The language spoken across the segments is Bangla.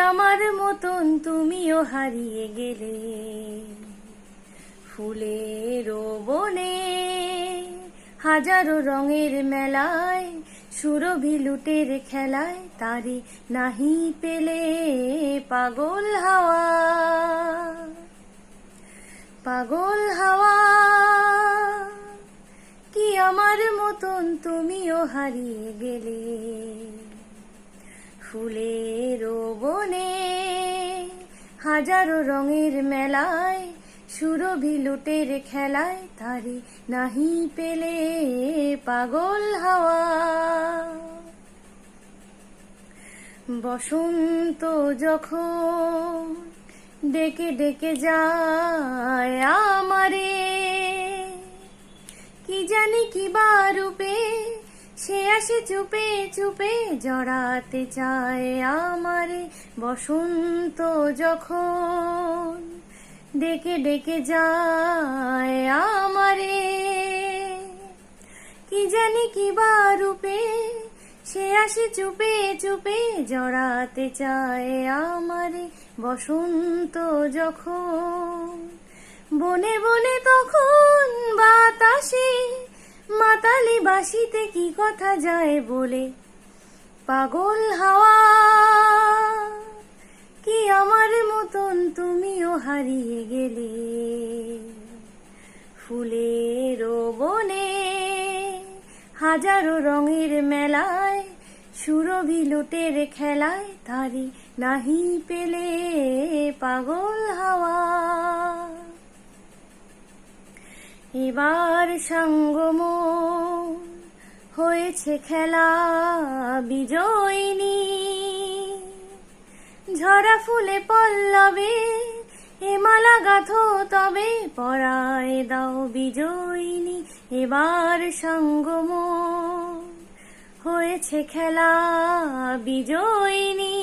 আমার মতন তুমিও হারিয়ে গেলে ফুলের বনে, হাজারো রঙের মেলায়, সুরভি লুটের খেলায়, তারি নাহি পেলে পাগল হাওয়া। পাগল হাওয়া, কি আমার মতন তুমিও হারিয়ে গেলে ফুলের বনে, হাজারো রঙের মেলায়, সুরভি লুটের খেলায়, তারি নাহি পেলে পাগল হাওয়া। বসন্ত যখন ডেকে ডেকে যায় আমারে, কি জানি কি বা রূপে সে আসে চুপে চুপে, জড়াতে চায় আমারে। বসন্ত যখন ডেকে ডেকে যায় আমারে, কি জানি কি বা রূপে সে আসে চুপে চুপে, জড়াতে চায় আমারে। বসন্ত যখন বনে বনে তখন বাতাসে মাতালি বাঁশিতে কি কথা যায় বলে। পাগল হাওয়া, কি আমার মতন তুমিও হারিয়ে গেলে ফুলের বনে, হাজারো রঙের মেলায়, সুরভি লুটের খেলায়, তারি নাহি পেলে পাগল হাওয়া। এবার সঙ্গম হয়েছে খেলা বিজয়িনী, ঝরা ফুলে পল্লবে এ মালা গাঁথো তবে, পরায় দাও বিজয়িনী। এবার সঙ্গম হয়েছে খেলা বিজয়িনী,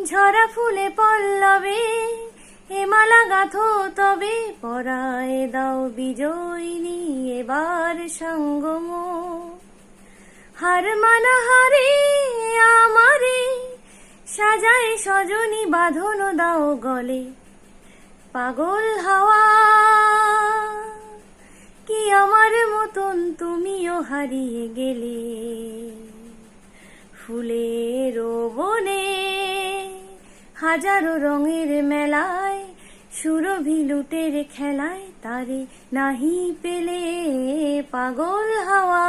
ঝরা ফুলে পল্লবে এ মালা গাঁথো তবে, পরায় দাও বিজয়িনী। এবার সঙ্গম হার মানা হারে আমারে, সাজায় সজনী বাঁধন দাও গলে। পাগল হাওয়া, কি আমার মতন তুমিও হারিয়ে গেলে ফুলের বনে, হাজারো রঙের মেলায়, সুরভি লুটের খেলায়, তারে নাহি পেলে পাগল হাওয়া।